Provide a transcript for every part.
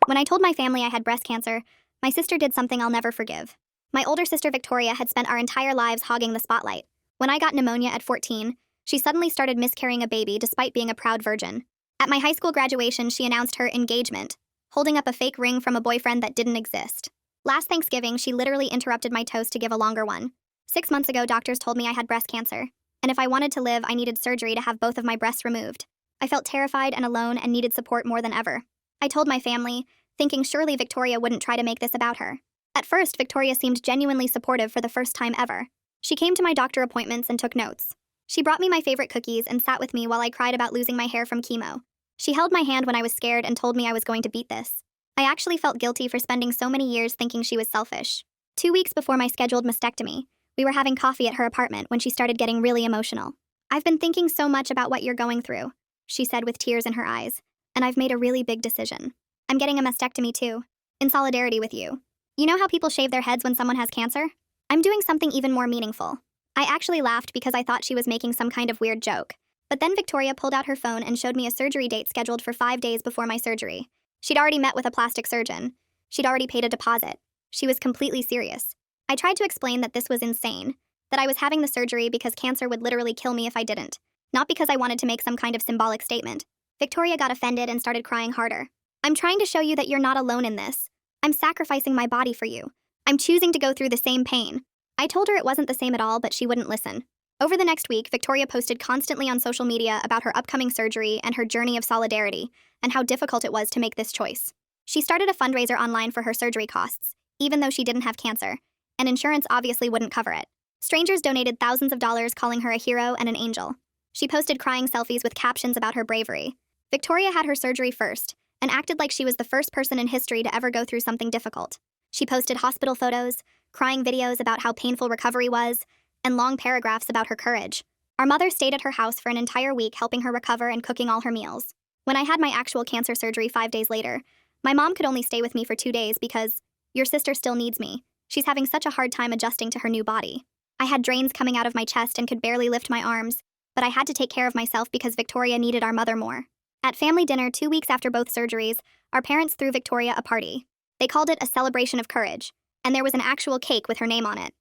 When I told my family I had breast cancer, my sister did something I'll never forgive. My older sister Victoria had spent our entire lives hogging the spotlight. When I got pneumonia at 14, she suddenly started miscarrying a baby despite being a proud virgin. At my high school graduation, she announced her engagement, holding up a fake ring from a boyfriend that didn't exist. Last Thanksgiving, she literally interrupted my toast to give a longer one. 6 months ago, doctors told me I had breast cancer, and if I wanted to live, I needed surgery to have both of my breasts removed. I felt terrified and alone and needed support more than ever. I told my family, thinking surely Victoria wouldn't try to make this about her. At first, Victoria seemed genuinely supportive for the first time ever. She came to my doctor appointments and took notes. She brought me my favorite cookies and sat with me while I cried about losing my hair from chemo. She held my hand when I was scared and told me I was going to beat this. I actually felt guilty for spending so many years thinking she was selfish. 2 weeks before my scheduled mastectomy, we were having coffee at her apartment when she started getting really emotional. "I've been thinking so much about what you're going through," she said with tears in her eyes, "and I've made a really big decision. I'm getting a mastectomy too, in solidarity with you. You know how people shave their heads when someone has cancer? I'm doing something even more meaningful." I actually laughed because I thought she was making some kind of weird joke. But then Victoria pulled out her phone and showed me a surgery date scheduled for 5 days before my surgery. She'd already met with a plastic surgeon. She'd already paid a deposit. She was completely serious. I tried to explain that this was insane, that I was having the surgery because cancer would literally kill me if I didn't, not because I wanted to make some kind of symbolic statement. Victoria got offended and started crying harder. "I'm trying to show you that you're not alone in this. I'm sacrificing my body for you. I'm choosing to go through the same pain." I told her it wasn't the same at all, but she wouldn't listen. Over the next week, Victoria posted constantly on social media about her upcoming surgery and her journey of solidarity, and how difficult it was to make this choice. She started a fundraiser online for her surgery costs, even though she didn't have cancer, and insurance obviously wouldn't cover it. Strangers donated thousands of dollars, calling her a hero and an angel. She posted crying selfies with captions about her bravery. Victoria had her surgery first, and acted like she was the first person in history to ever go through something difficult. She posted hospital photos, crying videos about how painful recovery was, and long paragraphs about her courage. Our mother stayed at her house for an entire week, helping her recover and cooking all her meals. When I had my actual cancer surgery 5 days later, my mom could only stay with me for 2 days because, "Your sister still needs me. She's having such a hard time adjusting to her new body." I had drains coming out of my chest and could barely lift my arms, but I had to take care of myself because Victoria needed our mother more. At family dinner 2 weeks after both surgeries, our parents threw Victoria a party. They called it a celebration of courage, and there was an actual cake with her name on it.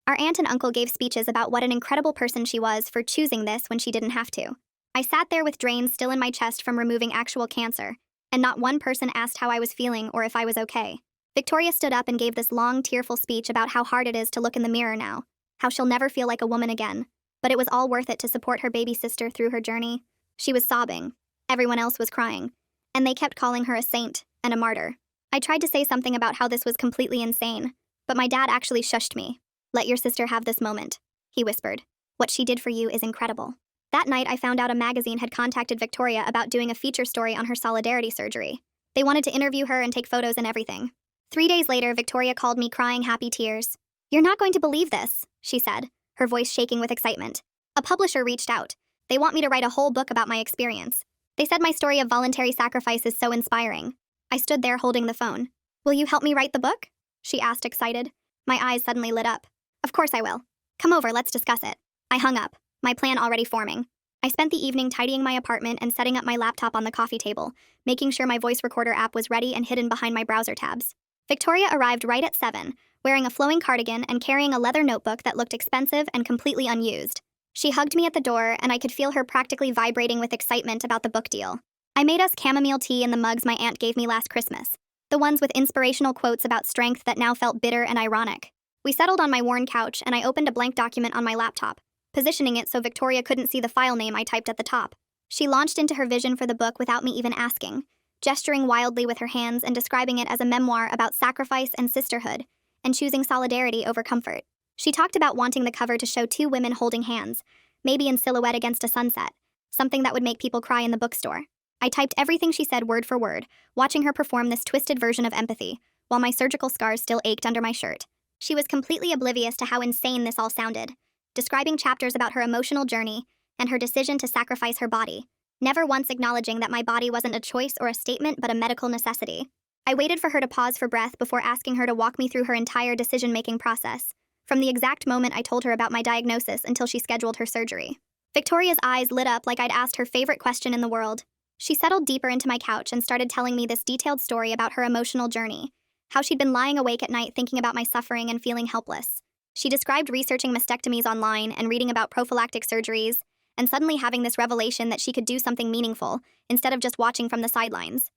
Our aunt and uncle gave speeches about what an incredible person she was for choosing this when she didn't have to. I sat there with drains still in my chest from removing actual cancer, and not one person asked how I was feeling or if I was okay. Victoria stood up and gave this long, tearful speech about how hard it is to look in the mirror now, how she'll never feel like a woman again, but it was all worth it to support her baby sister through her journey. She was sobbing. Everyone else was crying, and they kept calling her a saint and a martyr. I tried to say something about how this was completely insane, but my dad actually shushed me. "Let your sister have this moment," he whispered. "What she did for you is incredible." That night, I found out a magazine had contacted Victoria about doing a feature story on her solidarity surgery. They wanted to interview her and take photos and everything. 3 days later, Victoria called me crying happy tears. "You're not going to believe this," she said, her voice shaking with excitement. "A publisher reached out. They want me to write a whole book about my experience. They said my story of voluntary sacrifice is so inspiring." I stood there holding the phone. "Will you help me write the book?" she asked, excited. My eyes suddenly lit up. "Of course I will. Come over, let's discuss it." I hung up, my plan already forming. I spent the evening tidying my apartment and setting up my laptop on the coffee table, making sure my voice recorder app was ready and hidden behind my browser tabs. Victoria arrived right at 7, wearing a flowing cardigan and carrying a leather notebook that looked expensive and completely unused. She hugged me at the door, and I could feel her practically vibrating with excitement about the book deal. I made us chamomile tea in the mugs my aunt gave me last Christmas, the ones with inspirational quotes about strength that now felt bitter and ironic. We settled on my worn couch, and I opened a blank document on my laptop, positioning it so Victoria couldn't see the file name I typed at the top. She launched into her vision for the book without me even asking, gesturing wildly with her hands and describing it as a memoir about sacrifice and sisterhood, and choosing solidarity over comfort. She talked about wanting the cover to show 2 women holding hands, maybe in silhouette against a sunset, something that would make people cry in the bookstore. I typed everything she said word for word, watching her perform this twisted version of empathy, while my surgical scars still ached under my shirt. She was completely oblivious to how insane this all sounded, describing chapters about her emotional journey and her decision to sacrifice her body, never once acknowledging that my body wasn't a choice or a statement but a medical necessity. I waited for her to pause for breath before asking her to walk me through her entire decision-making process, from the exact moment I told her about my diagnosis until she scheduled her surgery. Victoria's eyes lit up like I'd asked her favorite question in the world. She settled deeper into my couch and started telling me this detailed story about her emotional journey, how she'd been lying awake at night thinking about my suffering and feeling helpless. She described researching mastectomies online and reading about prophylactic surgeries, and suddenly having this revelation that she could do something meaningful instead of just watching from the sidelines.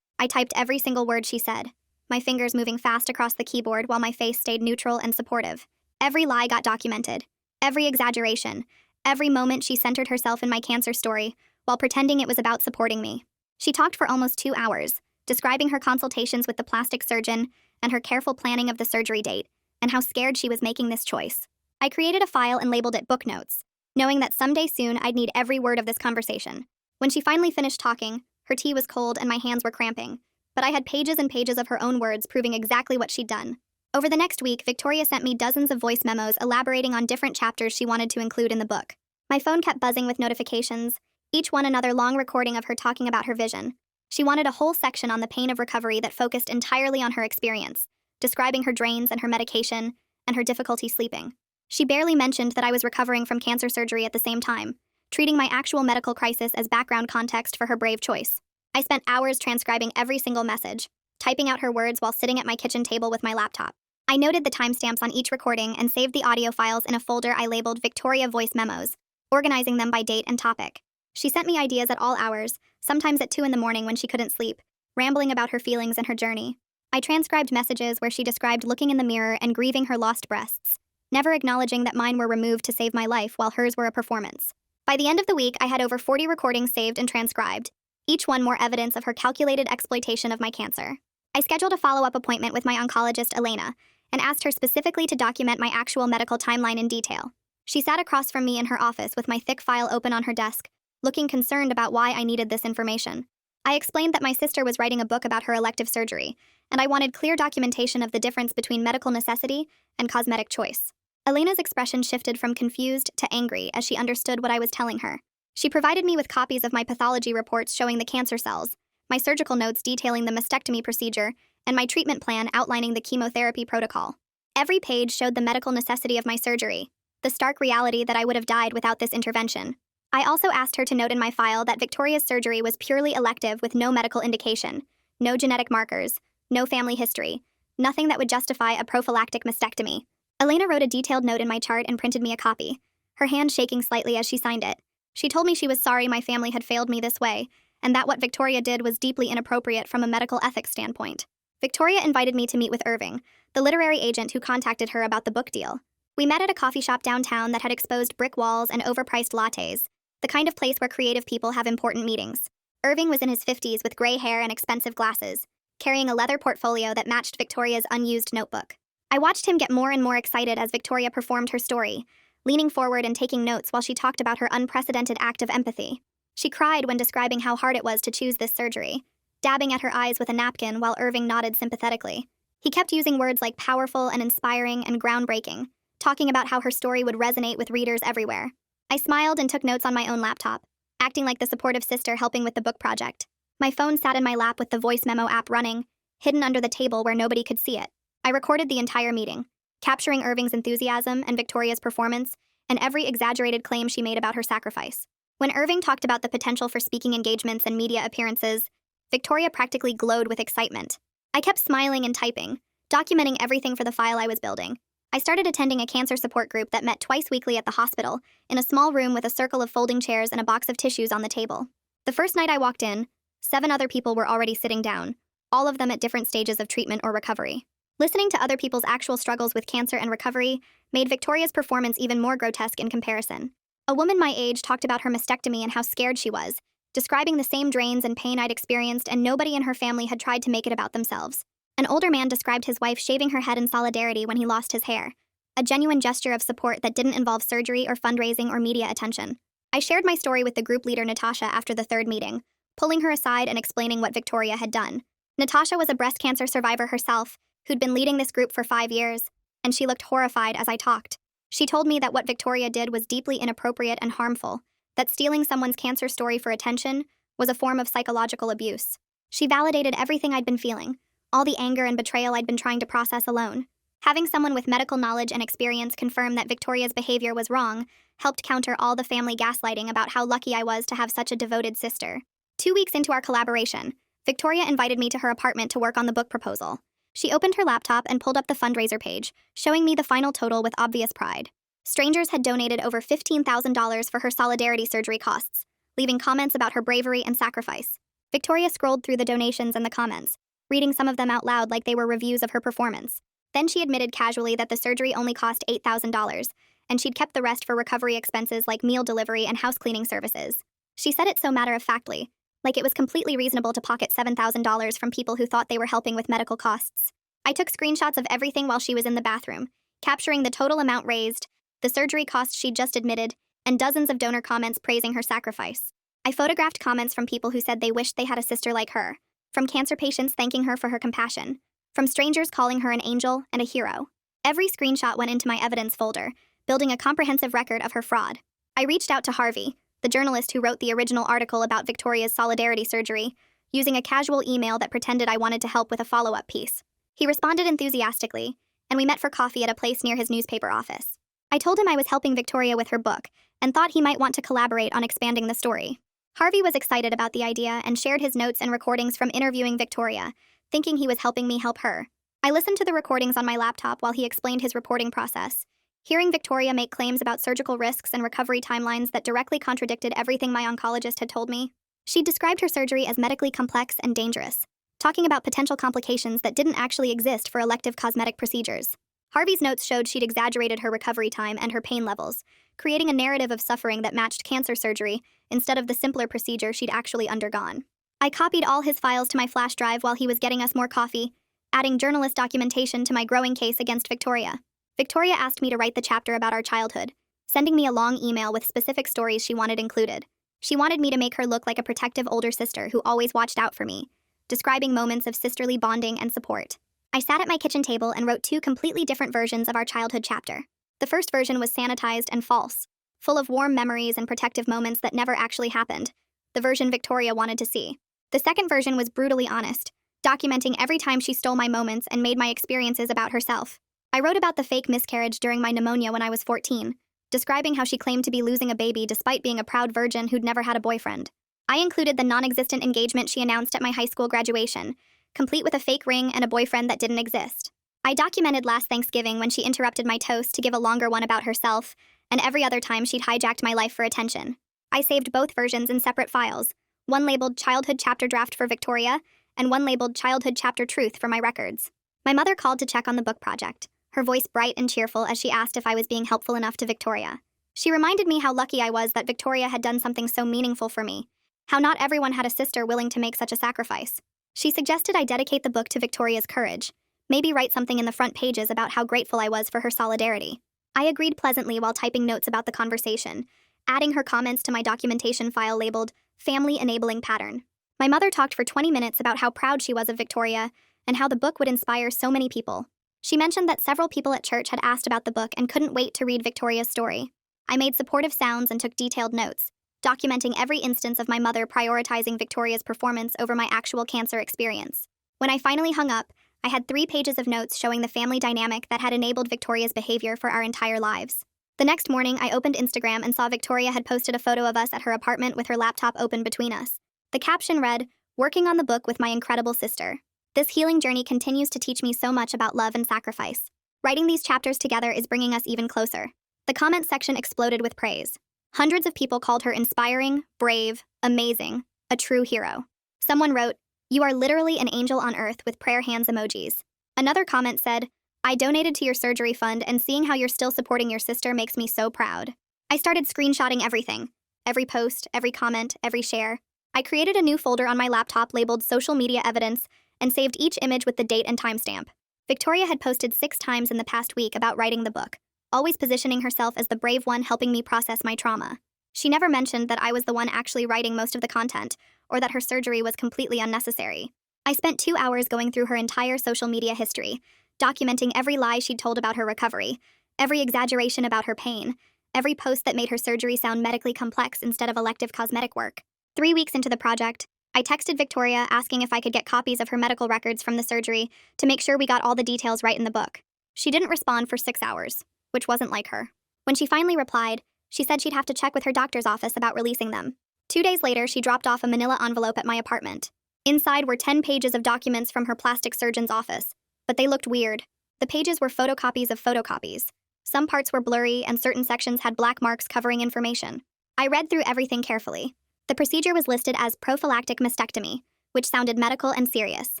I typed every single word she said, my fingers moving fast across the keyboard while my face stayed neutral and supportive. Every lie got documented, every exaggeration, every moment she centered herself in my cancer story while pretending it was about supporting me. She talked for almost 2 hours, describing her consultations with the plastic surgeon and her careful planning of the surgery date, and how scared she was making this choice. I created a file and labeled it Book Notes, knowing that someday soon I'd need every word of this conversation. When she finally finished talking, her tea was cold and my hands were cramping, but I had pages and pages of her own words proving exactly what she'd done. Over the next week, Victoria sent me dozens of voice memos elaborating on different chapters she wanted to include in the book. My phone kept buzzing with notifications, each one another long recording of her talking about her vision. She wanted a whole section on the pain of recovery that focused entirely on her experience, describing her drains and her medication, and her difficulty sleeping. She barely mentioned that I was recovering from cancer surgery at the same time, treating my actual medical crisis as background context for her brave choice. I spent hours transcribing every single message, typing out her words while sitting at my kitchen table with my laptop. I noted the timestamps on each recording and saved the audio files in a folder I labeled Victoria Voice Memos, organizing them by date and topic. She sent me ideas at all hours, sometimes at 2 in the morning when she couldn't sleep, rambling about her feelings and her journey. I transcribed messages where she described looking in the mirror and grieving her lost breasts, never acknowledging that mine were removed to save my life while hers were a performance. By the end of the week, I had over 40 recordings saved and transcribed, each one more evidence of her calculated exploitation of my cancer. I scheduled a follow-up appointment with my oncologist, Elena, and asked her specifically to document my actual medical timeline in detail. She sat across from me in her office with my thick file open on her desk, looking concerned about why I needed this information. I explained that my sister was writing a book about her elective surgery, and I wanted clear documentation of the difference between medical necessity and cosmetic choice. Elena's expression shifted from confused to angry as she understood what I was telling her. She provided me with copies of my pathology reports showing the cancer cells, my surgical notes detailing the mastectomy procedure, and my treatment plan outlining the chemotherapy protocol. Every page showed the medical necessity of my surgery, the stark reality that I would have died without this intervention. I also asked her to note in my file that Victoria's surgery was purely elective with no medical indication, no genetic markers, no family history, nothing that would justify a prophylactic mastectomy. Elena wrote a detailed note in my chart and printed me a copy, her hand shaking slightly as she signed it. She told me she was sorry my family had failed me this way, and that what Victoria did was deeply inappropriate from a medical ethics standpoint. Victoria invited me to meet with Irving, the literary agent who contacted her about the book deal. We met at a coffee shop downtown that had exposed brick walls and overpriced lattes, the kind of place where creative people have important meetings. Irving was in his 50s with gray hair and expensive glasses, carrying a leather portfolio that matched Victoria's unused notebook. I watched him get more and more excited as Victoria performed her story, leaning forward and taking notes while she talked about her unprecedented act of empathy. She cried when describing how hard it was to choose this surgery, dabbing at her eyes with a napkin while Irving nodded sympathetically. He kept using words like powerful and inspiring and groundbreaking, talking about how her story would resonate with readers everywhere. I smiled and took notes on my own laptop, acting like the supportive sister helping with the book project. My phone sat in my lap with the voice memo app running, hidden under the table where nobody could see it. I recorded the entire meeting, capturing Irving's enthusiasm and Victoria's performance, and every exaggerated claim she made about her sacrifice. When Irving talked about the potential for speaking engagements and media appearances, Victoria practically glowed with excitement. I kept smiling and typing, documenting everything for the file I was building. I started attending a cancer support group that met twice weekly at the hospital, in a small room with a circle of folding chairs and a box of tissues on the table. The first night I walked in, 7 other people were already sitting down, all of them at different stages of treatment or recovery. Listening to other people's actual struggles with cancer and recovery made Victoria's performance even more grotesque in comparison. A woman my age talked about her mastectomy and how scared she was, describing the same drains and pain I'd experienced, and nobody in her family had tried to make it about themselves. An older man described his wife shaving her head in solidarity when he lost his hair, a genuine gesture of support that didn't involve surgery or fundraising or media attention. I shared my story with the group leader Natasha after the 3rd meeting, pulling her aside and explaining what Victoria had done. Natasha was a breast cancer survivor herself, who'd been leading this group for 5 years, and she looked horrified as I talked. She told me that what Victoria did was deeply inappropriate and harmful, that stealing someone's cancer story for attention was a form of psychological abuse. She validated everything I'd been feeling, all the anger and betrayal I'd been trying to process alone. Having someone with medical knowledge and experience confirm that Victoria's behavior was wrong helped counter all the family gaslighting about how lucky I was to have such a devoted sister. 2 weeks into our collaboration, Victoria invited me to her apartment to work on the book proposal. She opened her laptop and pulled up the fundraiser page, showing me the final total with obvious pride. Strangers had donated over $15,000 for her solidarity surgery costs, leaving comments about her bravery and sacrifice. Victoria scrolled through the donations and the comments, reading some of them out loud like they were reviews of her performance. Then she admitted casually that the surgery only cost $8,000, and she'd kept the rest for recovery expenses like meal delivery and house cleaning services. She said it so matter-of-factly, like it was completely reasonable to pocket $7,000 from people who thought they were helping with medical costs. I took screenshots of everything while she was in the bathroom, capturing the total amount raised, the surgery costs she'd just admitted, and dozens of donor comments praising her sacrifice. I photographed comments from people who said they wished they had a sister like her, from cancer patients thanking her for her compassion, from strangers calling her an angel and a hero. Every screenshot went into my evidence folder, building a comprehensive record of her fraud. I reached out to Harvey, the journalist who wrote the original article about Victoria's solidarity surgery, using a casual email that pretended I wanted to help with a follow-up piece. He responded enthusiastically, and we met for coffee at a place near his newspaper office. I told him I was helping Victoria with her book, and thought he might want to collaborate on expanding the story. Harvey was excited about the idea and shared his notes and recordings from interviewing Victoria, thinking he was helping me help her. I listened to the recordings on my laptop while he explained his reporting process, hearing Victoria make claims about surgical risks and recovery timelines that directly contradicted everything my oncologist had told me. She described her surgery as medically complex and dangerous, talking about potential complications that didn't actually exist for elective cosmetic procedures. Harvey's notes showed she'd exaggerated her recovery time and her pain levels, creating a narrative of suffering that matched cancer surgery instead of the simpler procedure she'd actually undergone. I copied all his files to my flash drive while he was getting us more coffee, adding journalist documentation to my growing case against Victoria. Victoria asked me to write the chapter about our childhood, sending me a long email with specific stories she wanted included. She wanted me to make her look like a protective older sister who always watched out for me, describing moments of sisterly bonding and support. I sat at my kitchen table and wrote 2 completely different versions of our childhood chapter. The first version was sanitized and false, full of warm memories and protective moments that never actually happened, the version Victoria wanted to see. The second version was brutally honest, documenting every time she stole my moments and made my experiences about herself. I wrote about the fake miscarriage during my pneumonia when I was 14, describing how she claimed to be losing a baby despite being a proud virgin who'd never had a boyfriend. I included the non-existent engagement she announced at my high school graduation, complete with a fake ring and a boyfriend that didn't exist. I documented last Thanksgiving when she interrupted my toast to give a longer one about herself, and every other time she'd hijacked my life for attention. I saved both versions in separate files, one labeled Childhood Chapter Draft for Victoria, and one labeled Childhood Chapter Truth for my records. My mother called to check on the book project, her voice bright and cheerful as she asked if I was being helpful enough to Victoria. She reminded me how lucky I was that Victoria had done something so meaningful for me, how not everyone had a sister willing to make such a sacrifice. She suggested I dedicate the book to Victoria's courage, maybe write something in the front pages about how grateful I was for her solidarity. I agreed pleasantly while typing notes about the conversation, adding her comments to my documentation file labeled Family Enabling Pattern. My mother talked for 20 minutes about how proud she was of Victoria and how the book would inspire so many people. She mentioned that several people at church had asked about the book and couldn't wait to read Victoria's story. I made supportive sounds and took detailed notes, documenting every instance of my mother prioritizing Victoria's performance over my actual cancer experience. When I finally hung up, I had 3 pages of notes showing the family dynamic that had enabled Victoria's behavior for our entire lives. The next morning, I opened Instagram and saw Victoria had posted a photo of us at her apartment with her laptop open between us. The caption read, "Working on the book with my incredible sister. This healing journey continues to teach me so much about love and sacrifice. Writing these chapters together is bringing us even closer." The comment section exploded with praise. Hundreds of people called her inspiring, brave, amazing, a true hero. Someone wrote, "You are literally an angel on earth," with prayer hands emojis. Another comment said, "I donated to your surgery fund and seeing how you're still supporting your sister makes me so proud." I started screenshotting everything. Every post, every comment, every share. I created a new folder on my laptop labeled Social Media Evidence and saved each image with the date and timestamp. Victoria had posted 6 times in the past week about writing the book, always positioning herself as the brave one helping me process my trauma. She never mentioned that I was the one actually writing most of the content, or that her surgery was completely unnecessary. I spent 2 hours going through her entire social media history, documenting every lie she'd told about her recovery, every exaggeration about her pain, every post that made her surgery sound medically complex instead of elective cosmetic work. 3 weeks into the project, I texted Victoria asking if I could get copies of her medical records from the surgery to make sure we got all the details right in the book. She didn't respond for 6 hours, which wasn't like her. When she finally replied, she said she'd have to check with her doctor's office about releasing them. 2 days later, she dropped off a manila envelope at my apartment. Inside were 10 pages of documents from her plastic surgeon's office, but they looked weird. The pages were photocopies of photocopies. Some parts were blurry, and certain sections had black marks covering information. I read through everything carefully. The procedure was listed as prophylactic mastectomy, which sounded medical and serious.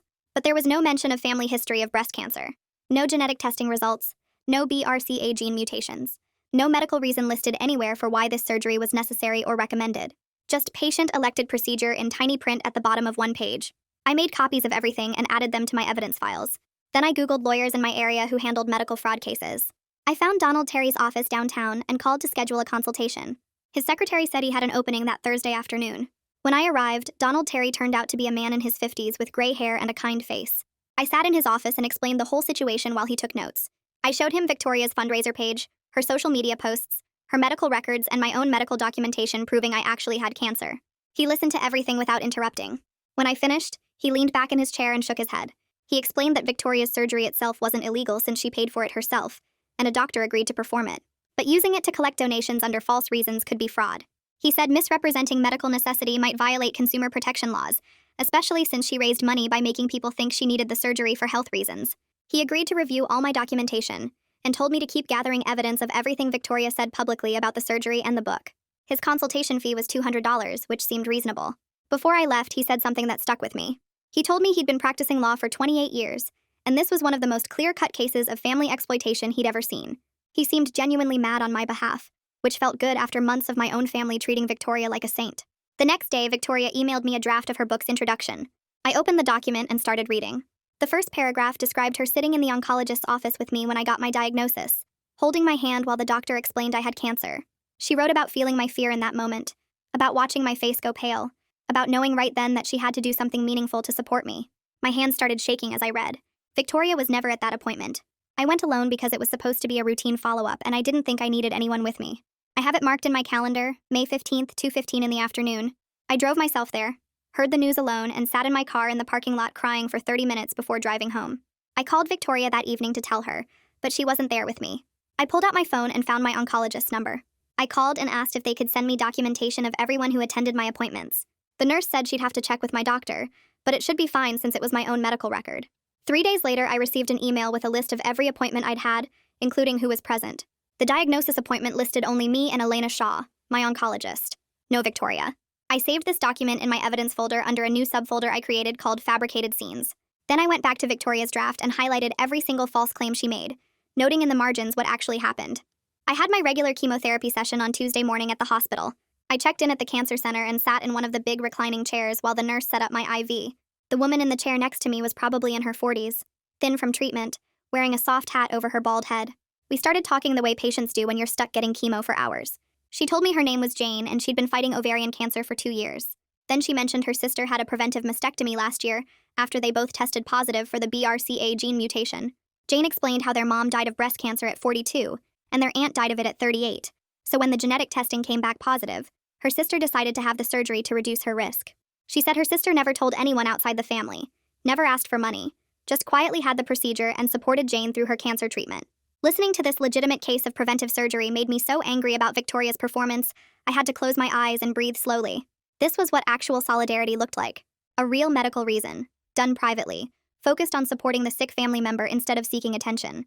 But there was no mention of family history of breast cancer. No genetic testing results. No BRCA gene mutations. No medical reason listed anywhere for why this surgery was necessary or recommended. Just patient-elected procedure in tiny print at the bottom of one page. I made copies of everything and added them to my evidence files. Then I Googled lawyers in my area who handled medical fraud cases. I found Donald Terry's office downtown and called to schedule a consultation. His secretary said he had an opening that Thursday afternoon. When I arrived, Donald Terry turned out to be a man in his 50s with gray hair and a kind face. I sat in his office and explained the whole situation while he took notes. I showed him Victoria's fundraiser page, her social media posts, her medical records, and my own medical documentation proving I actually had cancer. He listened to everything without interrupting. When I finished, he leaned back in his chair and shook his head. He explained that Victoria's surgery itself wasn't illegal since she paid for it herself, and a doctor agreed to perform it. But using it to collect donations under false reasons could be fraud. He said misrepresenting medical necessity might violate consumer protection laws, especially since she raised money by making people think she needed the surgery for health reasons. He agreed to review all my documentation and told me to keep gathering evidence of everything Victoria said publicly about the surgery and the book. His consultation fee was $200, which seemed reasonable. Before I left, he said something that stuck with me. He told me he'd been practicing law for 28 years, and this was one of the most clear-cut cases of family exploitation he'd ever seen. He seemed genuinely mad on my behalf, which felt good after months of my own family treating Victoria like a saint. The next day, Victoria emailed me a draft of her book's introduction. I opened the document and started reading. The first paragraph described her sitting in the oncologist's office with me when I got my diagnosis, holding my hand while the doctor explained I had cancer. She wrote about feeling my fear in that moment, about watching my face go pale, about knowing right then that she had to do something meaningful to support me. My hands started shaking as I read. Victoria was never at that appointment. I went alone because it was supposed to be a routine follow-up, and I didn't think I needed anyone with me. I have it marked in my calendar, May 15th, 2:15 in the afternoon. I drove myself there, heard the news alone, and sat in my car in the parking lot crying for 30 minutes before driving home. I called Victoria that evening to tell her, but she wasn't there with me. I pulled out my phone and found my oncologist's number. I called and asked if they could send me documentation of everyone who attended my appointments. The nurse said she'd have to check with my doctor, but it should be fine since it was my own medical record. 3 days later, I received an email with a list of every appointment I'd had, including who was present. The diagnosis appointment listed only me and Elena Shaw, my oncologist. No Victoria. I saved this document in my evidence folder under a new subfolder I created called Fabricated Scenes. Then I went back to Victoria's draft and highlighted every single false claim she made, noting in the margins what actually happened. I had my regular chemotherapy session on Tuesday morning at the hospital. I checked in at the cancer center and sat in one of the big reclining chairs while the nurse set up my IV. The woman in the chair next to me was probably in her 40s, thin from treatment, wearing a soft hat over her bald head. We started talking the way patients do when you're stuck getting chemo for hours. She told me her name was Jane and she'd been fighting ovarian cancer for 2 years. Then she mentioned her sister had a preventive mastectomy last year after they both tested positive for the BRCA gene mutation. Jane explained how their mom died of breast cancer at 42 and their aunt died of it at 38. So when the genetic testing came back positive, her sister decided to have the surgery to reduce her risk. She said her sister never told anyone outside the family, never asked for money, just quietly had the procedure and supported Jane through her cancer treatment. Listening to this legitimate case of preventive surgery made me so angry about Victoria's performance, I had to close my eyes and breathe slowly. This was what actual solidarity looked like. A real medical reason, done privately, focused on supporting the sick family member instead of seeking attention.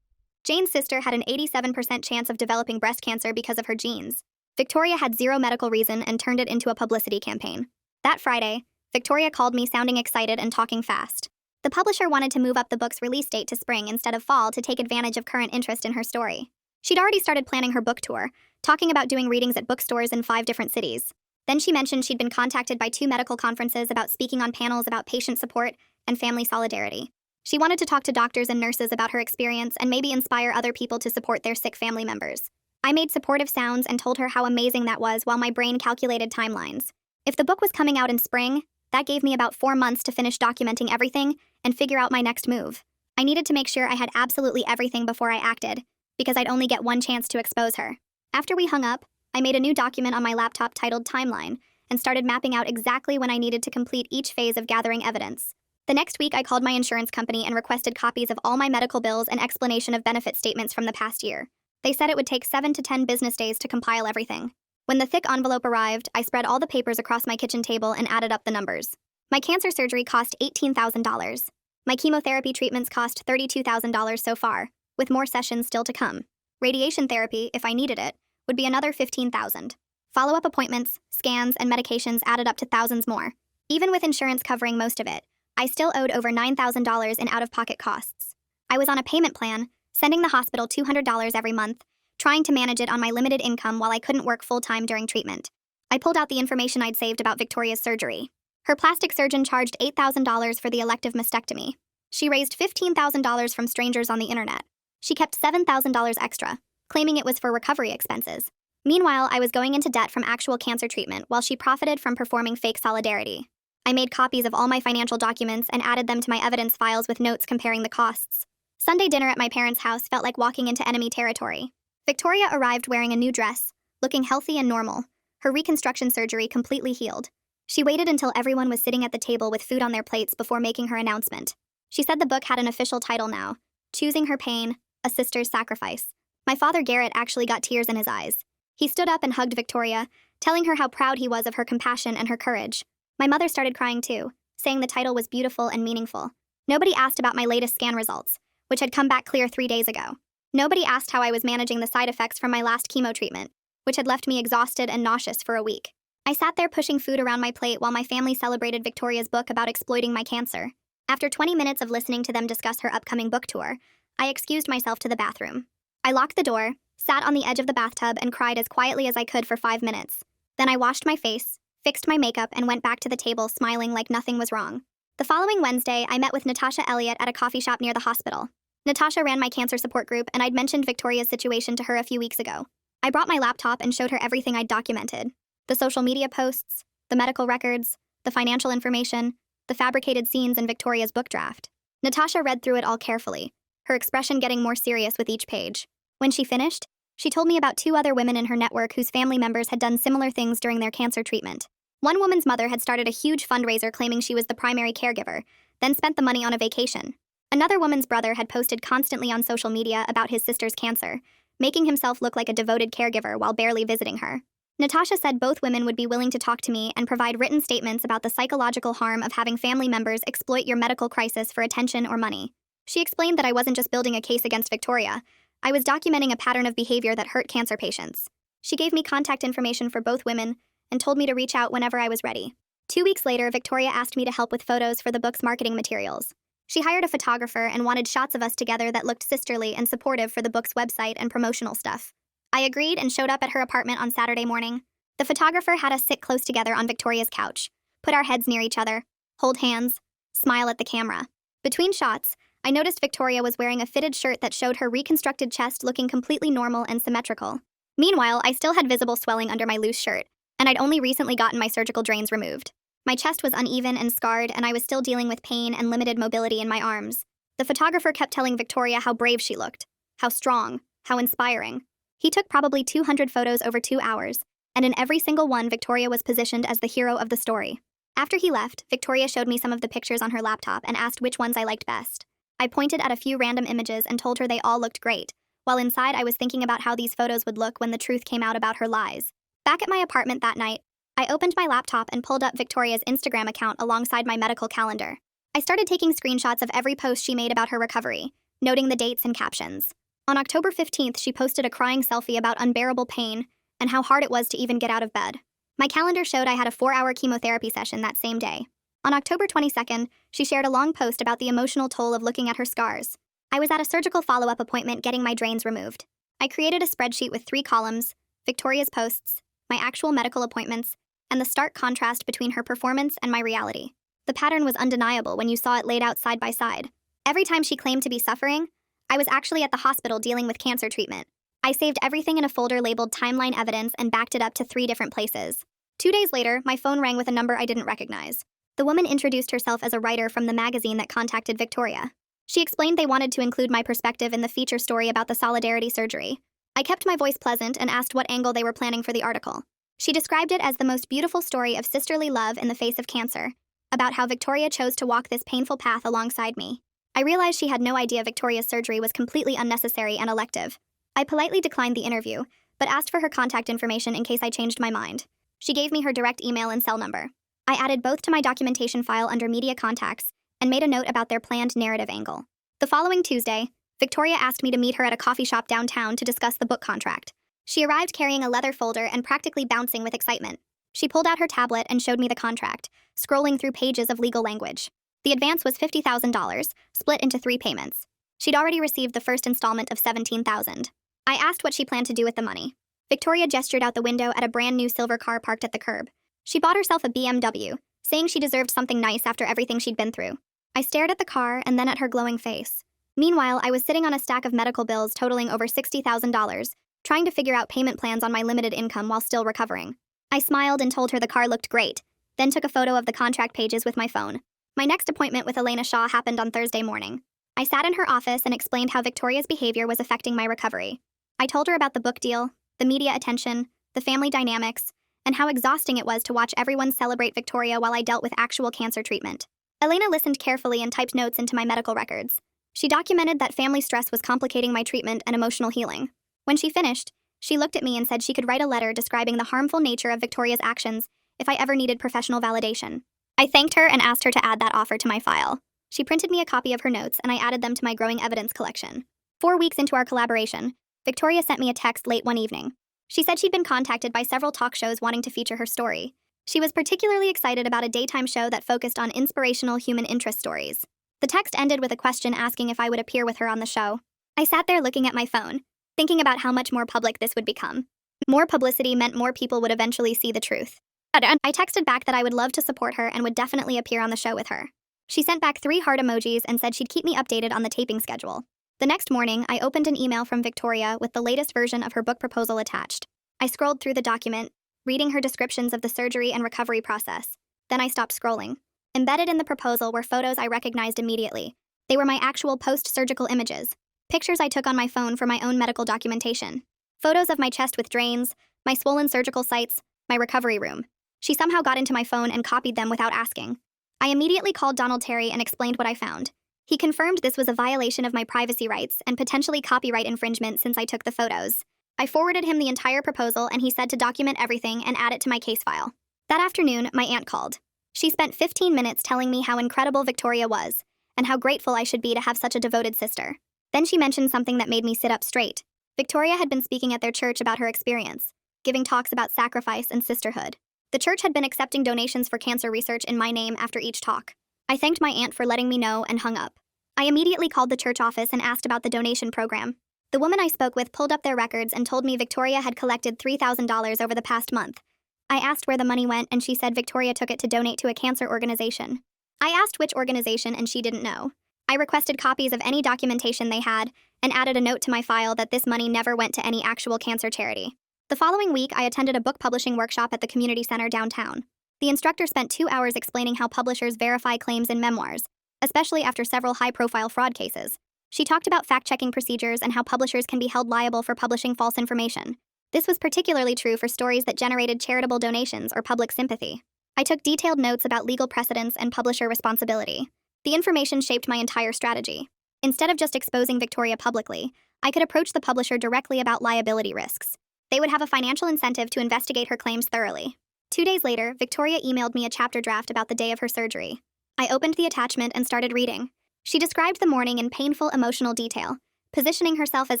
Jane's sister had an 87% chance of developing breast cancer because of her genes. Victoria had zero medical reason and turned it into a publicity campaign. That Friday, Victoria called me sounding excited and talking fast. The publisher wanted to move up the book's release date to spring instead of fall to take advantage of current interest in her story. She'd already started planning her book tour, talking about doing readings at bookstores in 5 different cities. Then she mentioned she'd been contacted by 2 medical conferences about speaking on panels about patient support and family solidarity. She wanted to talk to doctors and nurses about her experience and maybe inspire other people to support their sick family members. I made supportive sounds and told her how amazing that was while my brain calculated timelines. If the book was coming out in spring, that gave me about 4 months to finish documenting everything and figure out my next move. I needed to make sure I had absolutely everything before I acted, because I'd only get one chance to expose her. After we hung up, I made a new document on my laptop titled Timeline and started mapping out exactly when I needed to complete each phase of gathering evidence. The next week, I called my insurance company and requested copies of all my medical bills and explanation of benefit statements from the past year. They said it would take 7 to 10 business days to compile everything. When the thick envelope arrived, I spread all the papers across my kitchen table and added up the numbers. My cancer surgery cost $18,000. My chemotherapy treatments cost $32,000 so far, with more sessions still to come. Radiation therapy, if I needed it, would be another $15,000. Follow-up appointments, scans, and medications added up to thousands more. Even with insurance covering most of it, I still owed over $9,000 in out-of-pocket costs. I was on a payment plan, sending the hospital $200 every month, trying to manage it on my limited income while I couldn't work full-time during treatment. I pulled out the information I'd saved about Victoria's surgery. Her plastic surgeon charged $8,000 for the elective mastectomy. She raised $15,000 from strangers on the internet. She kept $7,000 extra, claiming it was for recovery expenses. Meanwhile, I was going into debt from actual cancer treatment while she profited from performing fake solidarity. I made copies of all my financial documents and added them to my evidence files with notes comparing the costs. Sunday dinner at my parents' house felt like walking into enemy territory. Victoria arrived wearing a new dress, looking healthy and normal, her reconstruction surgery completely healed. She waited until everyone was sitting at the table with food on their plates before making her announcement. She said the book had an official title now, Choosing Her Pain, A Sister's Sacrifice. My father Garrett actually got tears in his eyes. He stood up and hugged Victoria, telling her how proud he was of her compassion and her courage. My mother started crying too, saying the title was beautiful and meaningful. Nobody asked about my latest scan results, which had come back clear 3 days ago. Nobody asked how I was managing the side effects from my last chemo treatment, which had left me exhausted and nauseous for a week. I sat there pushing food around my plate while my family celebrated Victoria's book about exploiting my cancer. After 20 minutes of listening to them discuss her upcoming book tour, I excused myself to the bathroom. I locked the door, sat on the edge of the bathtub, and cried as quietly as I could for 5 minutes. Then I washed my face, fixed my makeup, and went back to the table smiling like nothing was wrong. The following Wednesday, I met with Natasha Elliott at a coffee shop near the hospital. Natasha ran my cancer support group, and I'd mentioned Victoria's situation to her a few weeks ago. I brought my laptop and showed her everything I'd documented. The social media posts, the medical records, the financial information, the fabricated scenes in Victoria's book draft. Natasha read through it all carefully, her expression getting more serious with each page. When she finished, she told me about 2 other women in her network whose family members had done similar things during their cancer treatment. One woman's mother had started a huge fundraiser claiming she was the primary caregiver, then spent the money on a vacation. Another woman's brother had posted constantly on social media about his sister's cancer, making himself look like a devoted caregiver while barely visiting her. Natasha said both women would be willing to talk to me and provide written statements about the psychological harm of having family members exploit your medical crisis for attention or money. She explained that I wasn't just building a case against Victoria, I was documenting a pattern of behavior that hurt cancer patients. She gave me contact information for both women and told me to reach out whenever I was ready. 2 weeks later, Victoria asked me to help with photos for the book's marketing materials. She hired a photographer and wanted shots of us together that looked sisterly and supportive for the book's website and promotional stuff. I agreed and showed up at her apartment on Saturday morning. The photographer had us sit close together on Victoria's couch, put our heads near each other, hold hands, smile at the camera. Between shots, I noticed Victoria was wearing a fitted shirt that showed her reconstructed chest looking completely normal and symmetrical. Meanwhile, I still had visible swelling under my loose shirt, and I'd only recently gotten my surgical drains removed. My chest was uneven and scarred, and I was still dealing with pain and limited mobility in my arms. The photographer kept telling Victoria how brave she looked, how strong, how inspiring. He took probably 200 photos over 2 hours, and in every single one, Victoria was positioned as the hero of the story. After he left, Victoria showed me some of the pictures on her laptop and asked which ones I liked best. I pointed at a few random images and told her they all looked great, while inside I was thinking about how these photos would look when the truth came out about her lies. Back at my apartment that night, I opened my laptop and pulled up Victoria's Instagram account alongside my medical calendar. I started taking screenshots of every post she made about her recovery, noting the dates and captions. On October 15th, she posted a crying selfie about unbearable pain and how hard it was to even get out of bed. My calendar showed I had a 4-hour chemotherapy session that same day. On October 22nd, she shared a long post about the emotional toll of looking at her scars. I was at a surgical follow-up appointment getting my drains removed. I created a spreadsheet with 3 columns, Victoria's posts, my actual medical appointments, and the stark contrast between her performance and my reality. The pattern was undeniable when you saw it laid out side by side. Every time she claimed to be suffering, I was actually at the hospital dealing with cancer treatment. I saved everything in a folder labeled Timeline Evidence and backed it up to 3 different places. 2 days later, my phone rang with a number I didn't recognize. The woman introduced herself as a writer from the magazine that contacted Victoria. She explained they wanted to include my perspective in the feature story about the solidarity surgery. I kept my voice pleasant and asked what angle they were planning for the article. She described it as the most beautiful story of sisterly love in the face of cancer, about how Victoria chose to walk this painful path alongside me. I realized she had no idea Victoria's surgery was completely unnecessary and elective. I politely declined the interview, but asked for her contact information in case I changed my mind. She gave me her direct email and cell number. I added both to my documentation file under media contacts and made a note about their planned narrative angle. The following Tuesday, Victoria asked me to meet her at a coffee shop downtown to discuss the book contract. She arrived carrying a leather folder and practically bouncing with excitement. She pulled out her tablet and showed me the contract, scrolling through pages of legal language. The advance was $50,000, split into 3 payments. She'd already received the first installment of $17,000. I asked what she planned to do with the money. Victoria gestured out the window at a brand new silver car parked at the curb. She bought herself a BMW, saying she deserved something nice after everything she'd been through. I stared at the car and then at her glowing face. Meanwhile, I was sitting on a stack of medical bills totaling over $60,000, trying to figure out payment plans on my limited income while still recovering. I smiled and told her the car looked great, then took a photo of the contract pages with my phone. My next appointment with Elena Shaw happened on Thursday morning. I sat in her office and explained how Victoria's behavior was affecting my recovery. I told her about the book deal, the media attention, the family dynamics, and how exhausting it was to watch everyone celebrate Victoria while I dealt with actual cancer treatment. Elena listened carefully and typed notes into my medical records. She documented that family stress was complicating my treatment and emotional healing. When she finished, she looked at me and said she could write a letter describing the harmful nature of Victoria's actions if I ever needed professional validation. I thanked her and asked her to add that offer to my file. She printed me a copy of her notes and I added them to my growing evidence collection. 4 weeks into our collaboration, Victoria sent me a text late one evening. She said she'd been contacted by several talk shows wanting to feature her story. She was particularly excited about a daytime show that focused on inspirational human interest stories. The text ended with a question asking if I would appear with her on the show. I sat there looking at my phone, thinking about how much more public this would become. More publicity meant more people would eventually see the truth. I texted back that I would love to support her and would definitely appear on the show with her. She sent back 3 heart emojis and said she'd keep me updated on the taping schedule. The next morning, I opened an email from Victoria with the latest version of her book proposal attached. I scrolled through the document, reading her descriptions of the surgery and recovery process. Then I stopped scrolling. Embedded in the proposal were photos I recognized immediately. They were my actual post-surgical images, pictures I took on my phone for my own medical documentation. Photos of my chest with drains, my swollen surgical sites, my recovery room. She somehow got into my phone and copied them without asking. I immediately called Donald Terry and explained what I found. He confirmed this was a violation of my privacy rights and potentially copyright infringement since I took the photos. I forwarded him the entire proposal and he said to document everything and add it to my case file. That afternoon, my aunt called. She spent 15 minutes telling me how incredible Victoria was and how grateful I should be to have such a devoted sister. Then she mentioned something that made me sit up straight. Victoria had been speaking at their church about her experience, giving talks about sacrifice and sisterhood. The church had been accepting donations for cancer research in my name after each talk. I thanked my aunt for letting me know and hung up. I immediately called the church office and asked about the donation program. The woman I spoke with pulled up their records and told me Victoria had collected $3,000 over the past month. I asked where the money went and she said Victoria took it to donate to a cancer organization. I asked which organization and she didn't know. I requested copies of any documentation they had and added a note to my file that this money never went to any actual cancer charity. The following week, I attended a book publishing workshop at the community center downtown. The instructor spent 2 hours explaining how publishers verify claims in memoirs, especially after several high-profile fraud cases. She talked about fact-checking procedures and how publishers can be held liable for publishing false information. This was particularly true for stories that generated charitable donations or public sympathy. I took detailed notes about legal precedents and publisher responsibility. The information shaped my entire strategy. Instead of just exposing Victoria publicly, I could approach the publisher directly about liability risks. They would have a financial incentive to investigate her claims thoroughly. 2 days later, Victoria emailed me a chapter draft about the day of her surgery. I opened the attachment and started reading. She described the morning in painful emotional detail, positioning herself as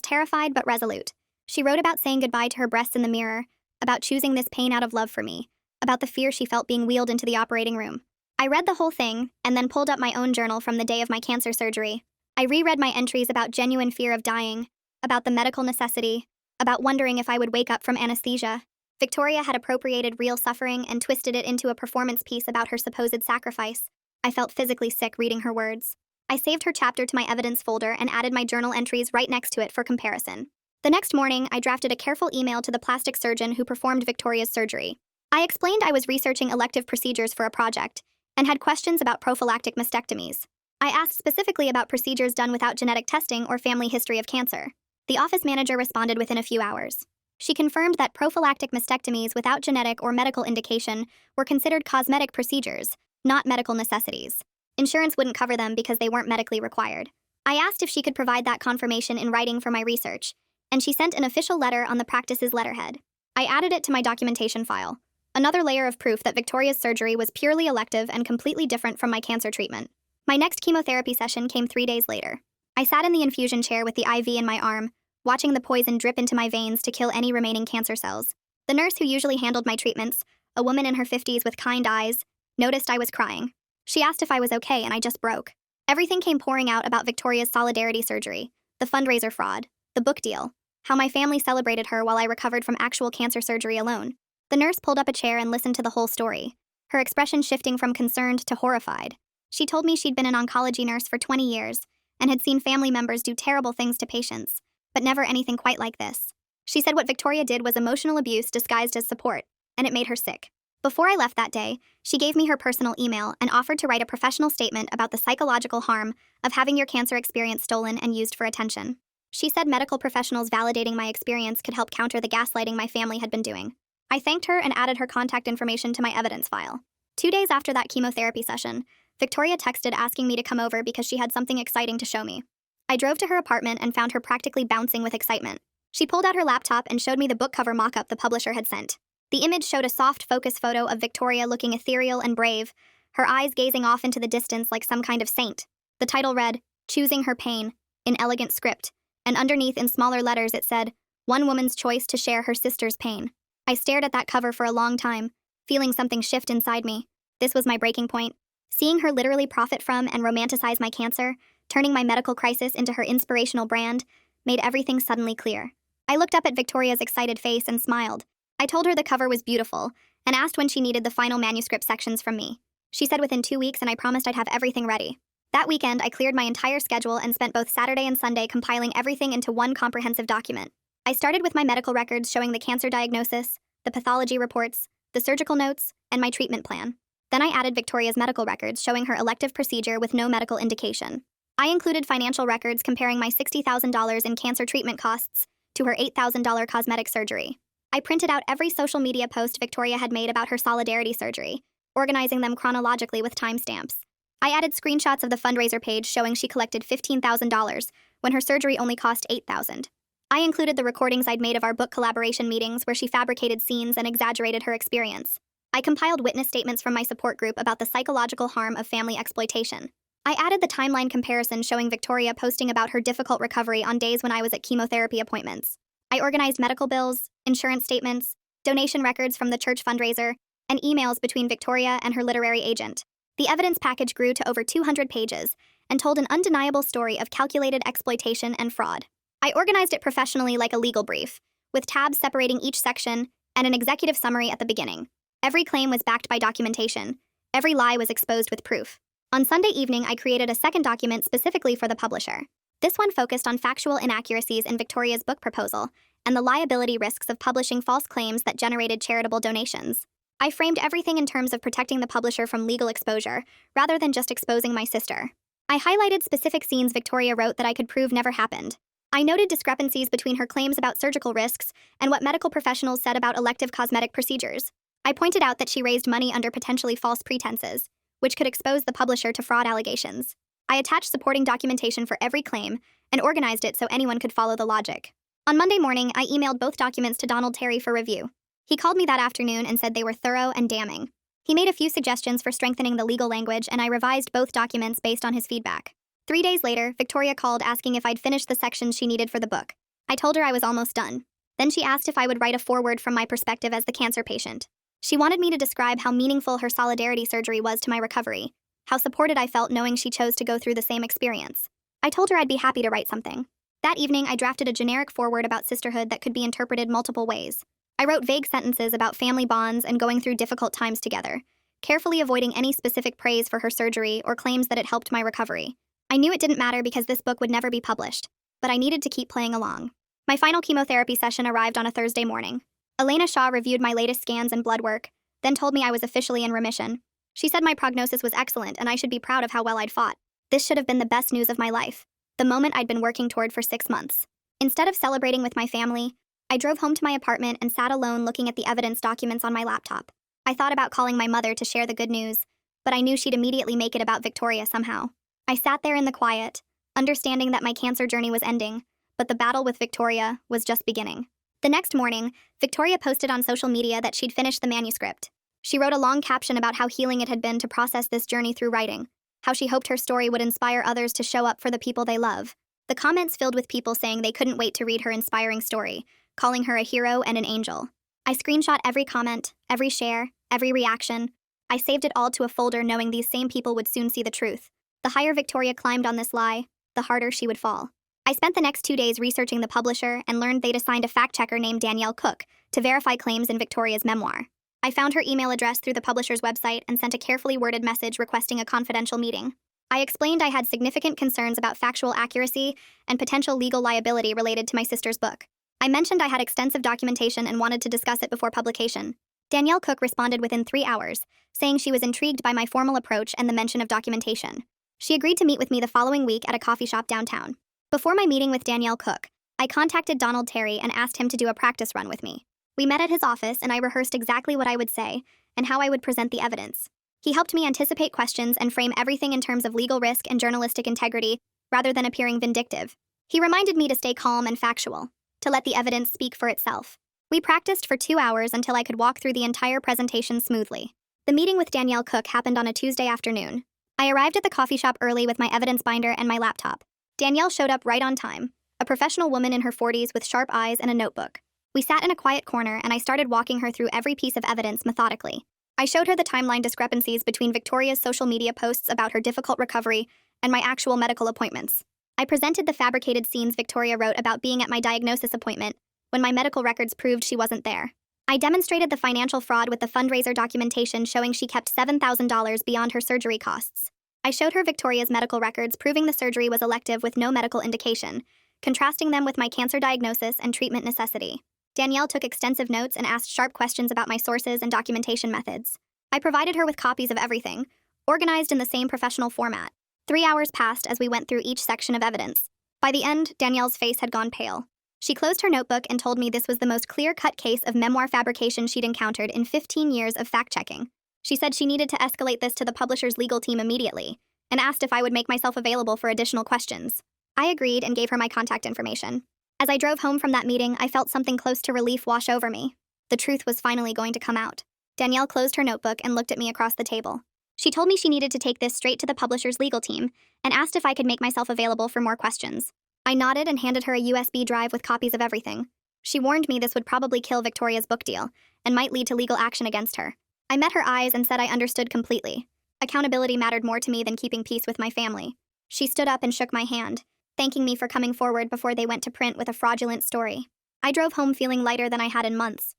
terrified but resolute. She wrote about saying goodbye to her breasts in the mirror, about choosing this pain out of love for me, about the fear she felt being wheeled into the operating room. I read the whole thing and then pulled up my own journal from the day of my cancer surgery. I reread my entries about genuine fear of dying, about the medical necessity, about wondering if I would wake up from anesthesia. Victoria had appropriated real suffering and twisted it into a performance piece about her supposed sacrifice. I felt physically sick reading her words. I saved her chapter to my evidence folder and added my journal entries right next to it for comparison. The next morning, I drafted a careful email to the plastic surgeon who performed Victoria's surgery. I explained I was researching elective procedures for a project and had questions about prophylactic mastectomies. I asked specifically about procedures done without genetic testing or family history of cancer. The office manager responded within a few hours. She confirmed that prophylactic mastectomies without genetic or medical indication were considered cosmetic procedures, not medical necessities. Insurance wouldn't cover them because they weren't medically required. I asked if she could provide that confirmation in writing for my research, and she sent an official letter on the practice's letterhead. I added it to my documentation file. Another layer of proof that Victoria's surgery was purely elective and completely different from my cancer treatment. My next chemotherapy session came 3 days later. I sat in the infusion chair with the IV in my arm, watching the poison drip into my veins to kill any remaining cancer cells. The nurse who usually handled my treatments, a woman in her 50s with kind eyes, noticed I was crying. She asked if I was okay, and I just broke. Everything came pouring out about Victoria's solidarity surgery, the fundraiser fraud, the book deal, how my family celebrated her while I recovered from actual cancer surgery alone. The nurse pulled up a chair and listened to the whole story, her expression shifting from concerned to horrified. She told me she'd been an oncology nurse for 20 years and had seen family members do terrible things to patients, but never anything quite like this. She said what Victoria did was emotional abuse disguised as support, and it made her sick. Before I left that day, she gave me her personal email and offered to write a professional statement about the psychological harm of having your cancer experience stolen and used for attention. She said medical professionals validating my experience could help counter the gaslighting my family had been doing. I thanked her and added her contact information to my evidence file. 2 days after that chemotherapy session, Victoria texted asking me to come over because she had something exciting to show me. I drove to her apartment and found her practically bouncing with excitement. She pulled out her laptop and showed me the book cover mock-up the publisher had sent. The image showed a soft focus photo of Victoria looking ethereal and brave, her eyes gazing off into the distance like some kind of saint. The title read, "Choosing Her Pain," in elegant script, and underneath in smaller letters it said, "One woman's choice to share her sister's pain." I stared at that cover for a long time, feeling something shift inside me. This was my breaking point. Seeing her literally profit from and romanticize my cancer, turning my medical crisis into her inspirational brand, made everything suddenly clear. I looked up at Victoria's excited face and smiled. I told her the cover was beautiful, and asked when she needed the final manuscript sections from me. She said within 2 weeks, and I promised I'd have everything ready. That weekend, I cleared my entire schedule and spent both Saturday and Sunday compiling everything into one comprehensive document. I started with my medical records showing the cancer diagnosis, the pathology reports, the surgical notes, and my treatment plan. Then I added Victoria's medical records showing her elective procedure with no medical indication. I included financial records comparing my $60,000 in cancer treatment costs to her $8,000 cosmetic surgery. I printed out every social media post Victoria had made about her solidarity surgery, organizing them chronologically with timestamps. I added screenshots of the fundraiser page showing she collected $15,000 when her surgery only cost $8,000. I included the recordings I'd made of our book collaboration meetings where she fabricated scenes and exaggerated her experience. I compiled witness statements from my support group about the psychological harm of family exploitation. I added the timeline comparison showing Victoria posting about her difficult recovery on days when I was at chemotherapy appointments. I organized medical bills, insurance statements, donation records from the church fundraiser, and emails between Victoria and her literary agent. The evidence package grew to over 200 pages and told an undeniable story of calculated exploitation and fraud. I organized it professionally like a legal brief, with tabs separating each section and an executive summary at the beginning. Every claim was backed by documentation. Every lie was exposed with proof. On Sunday evening, I created a second document specifically for the publisher. This one focused on factual inaccuracies in Victoria's book proposal and the liability risks of publishing false claims that generated charitable donations. I framed everything in terms of protecting the publisher from legal exposure, rather than just exposing my sister. I highlighted specific scenes Victoria wrote that I could prove never happened. I noted discrepancies between her claims about surgical risks and what medical professionals said about elective cosmetic procedures. I pointed out that she raised money under potentially false pretenses, which could expose the publisher to fraud allegations. I attached supporting documentation for every claim and organized it so anyone could follow the logic. On Monday morning, I emailed both documents to Donald Terry for review. He called me that afternoon and said they were thorough and damning. He made a few suggestions for strengthening the legal language, and I revised both documents based on his feedback. 3 days later, Victoria called asking if I'd finished the sections she needed for the book. I told her I was almost done. Then she asked if I would write a foreword from my perspective as the cancer patient. She wanted me to describe how meaningful her solidarity surgery was to my recovery, how supported I felt knowing she chose to go through the same experience. I told her I'd be happy to write something. That evening, I drafted a generic foreword about sisterhood that could be interpreted multiple ways. I wrote vague sentences about family bonds and going through difficult times together, carefully avoiding any specific praise for her surgery or claims that it helped my recovery. I knew it didn't matter because this book would never be published, but I needed to keep playing along. My final chemotherapy session arrived on a Thursday morning. Elena Shaw reviewed my latest scans and blood work, then told me I was officially in remission. She said my prognosis was excellent and I should be proud of how well I'd fought. This should have been the best news of my life, the moment I'd been working toward for 6 months. Instead of celebrating with my family, I drove home to my apartment and sat alone looking at the evidence documents on my laptop. I thought about calling my mother to share the good news, but I knew she'd immediately make it about Victoria somehow. I sat there in the quiet, understanding that my cancer journey was ending, but the battle with Victoria was just beginning. The next morning, Victoria posted on social media that she'd finished the manuscript. She wrote a long caption about how healing it had been to process this journey through writing, how she hoped her story would inspire others to show up for the people they love. The comments filled with people saying they couldn't wait to read her inspiring story, calling her a hero and an angel. I screenshot every comment, every share, every reaction. I saved it all to a folder knowing these same people would soon see the truth. The higher Victoria climbed on this lie, the harder she would fall. I spent the next 2 days researching the publisher and learned they'd assigned a fact-checker named Danielle Cook to verify claims in Victoria's memoir. I found her email address through the publisher's website and sent a carefully worded message requesting a confidential meeting. I explained I had significant concerns about factual accuracy and potential legal liability related to my sister's book. I mentioned I had extensive documentation and wanted to discuss it before publication. Danielle Cook responded within 3 hours, saying she was intrigued by my formal approach and the mention of documentation. She agreed to meet with me the following week at a coffee shop downtown. Before my meeting with Danielle Cook, I contacted Donald Terry and asked him to do a practice run with me. We met at his office and I rehearsed exactly what I would say and how I would present the evidence. He helped me anticipate questions and frame everything in terms of legal risk and journalistic integrity, rather than appearing vindictive. He reminded me to stay calm and factual, to let the evidence speak for itself. We practiced for 2 hours until I could walk through the entire presentation smoothly. The meeting with Danielle Cook happened on a Tuesday afternoon. I arrived at the coffee shop early with my evidence binder and my laptop. Danielle showed up right on time, a professional woman in her 40s with sharp eyes and a notebook. We sat in a quiet corner and I started walking her through every piece of evidence methodically. I showed her the timeline discrepancies between Victoria's social media posts about her difficult recovery and my actual medical appointments. I presented the fabricated scenes Victoria wrote about being at my diagnosis appointment when my medical records proved she wasn't there. I demonstrated the financial fraud with the fundraiser documentation showing she kept $7,000 beyond her surgery costs. I showed her Victoria's medical records proving the surgery was elective with no medical indication, contrasting them with my cancer diagnosis and treatment necessity. Danielle took extensive notes and asked sharp questions about my sources and documentation methods. I provided her with copies of everything, organized in the same professional format. 3 hours passed as we went through each section of evidence. By the end, Danielle's face had gone pale. She closed her notebook and told me this was the most clear-cut case of memoir fabrication she'd encountered in 15 years of fact-checking. She said she needed to escalate this to the publisher's legal team immediately, and asked if I would make myself available for additional questions. I agreed and gave her my contact information. As I drove home from that meeting, I felt something close to relief wash over me. The truth was finally going to come out. Danielle closed her notebook and looked at me across the table. She told me she needed to take this straight to the publisher's legal team and asked if I could make myself available for more questions. I nodded and handed her a USB drive with copies of everything. She warned me this would probably kill Victoria's book deal and might lead to legal action against her. I met her eyes and said I understood completely. Accountability mattered more to me than keeping peace with my family. She stood up and shook my hand, thanking me for coming forward before they went to print with a fraudulent story. I drove home feeling lighter than I had in months.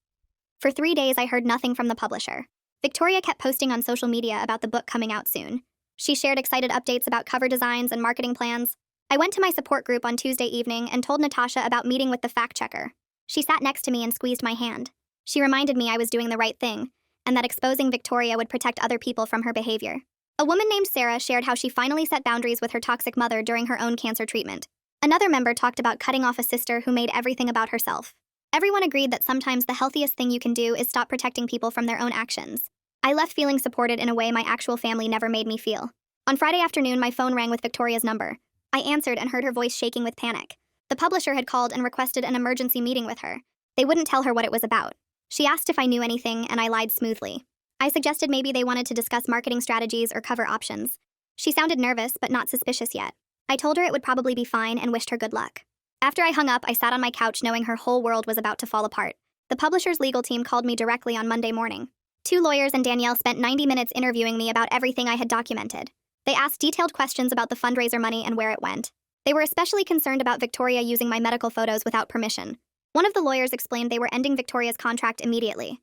For 3 days, I heard nothing from the publisher. Victoria kept posting on social media about the book coming out soon. She shared excited updates about cover designs and marketing plans. I went to my support group on Tuesday evening and told Natasha about meeting with the fact-checker. She sat next to me and squeezed my hand. She reminded me I was doing the right thing, and that exposing Victoria would protect other people from her behavior. A woman named Sarah shared how she finally set boundaries with her toxic mother during her own cancer treatment. Another member talked about cutting off a sister who made everything about herself. Everyone agreed that sometimes the healthiest thing you can do is stop protecting people from their own actions. I left feeling supported in a way my actual family never made me feel. On Friday afternoon, my phone rang with Victoria's number. I answered and heard her voice shaking with panic. The publisher had called and requested an emergency meeting with her. They wouldn't tell her what it was about. She asked if I knew anything, and I lied smoothly. I suggested maybe they wanted to discuss marketing strategies or cover options. She sounded nervous, but not suspicious yet. I told her it would probably be fine and wished her good luck. After I hung up, I sat on my couch knowing her whole world was about to fall apart. The publisher's legal team called me directly on Monday morning. 2 lawyers and Danielle spent 90 minutes interviewing me about everything I had documented. They asked detailed questions about the fundraiser money and where it went. They were especially concerned about Victoria using my medical photos without permission. One of the lawyers explained they were ending Victoria's contract immediately.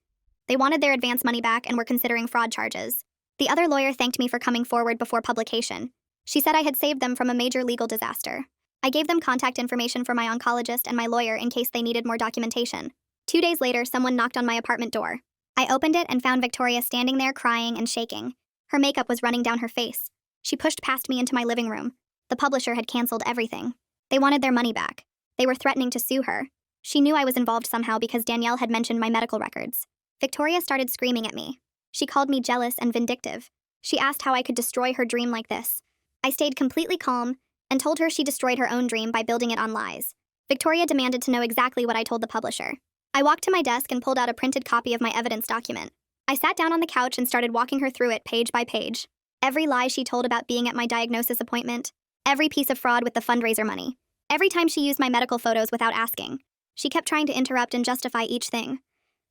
They wanted their advance money back and were considering fraud charges. The other lawyer thanked me for coming forward before publication. She said I had saved them from a major legal disaster. I gave them contact information for my oncologist and my lawyer in case they needed more documentation. 2 days later, someone knocked on my apartment door. I opened it and found Victoria standing there crying and shaking. Her makeup was running down her face. She pushed past me into my living room. The publisher had canceled everything. They wanted their money back. They were threatening to sue her. She knew I was involved somehow because Danielle had mentioned my medical records. Victoria started screaming at me. She called me jealous and vindictive. She asked how I could destroy her dream like this. I stayed completely calm and told her she destroyed her own dream by building it on lies. Victoria demanded to know exactly what I told the publisher. I walked to my desk and pulled out a printed copy of my evidence document. I sat down on the couch and started walking her through it page by page. Every lie she told about being at my diagnosis appointment, every piece of fraud with the fundraiser money, every time she used my medical photos without asking. She kept trying to interrupt and justify each thing.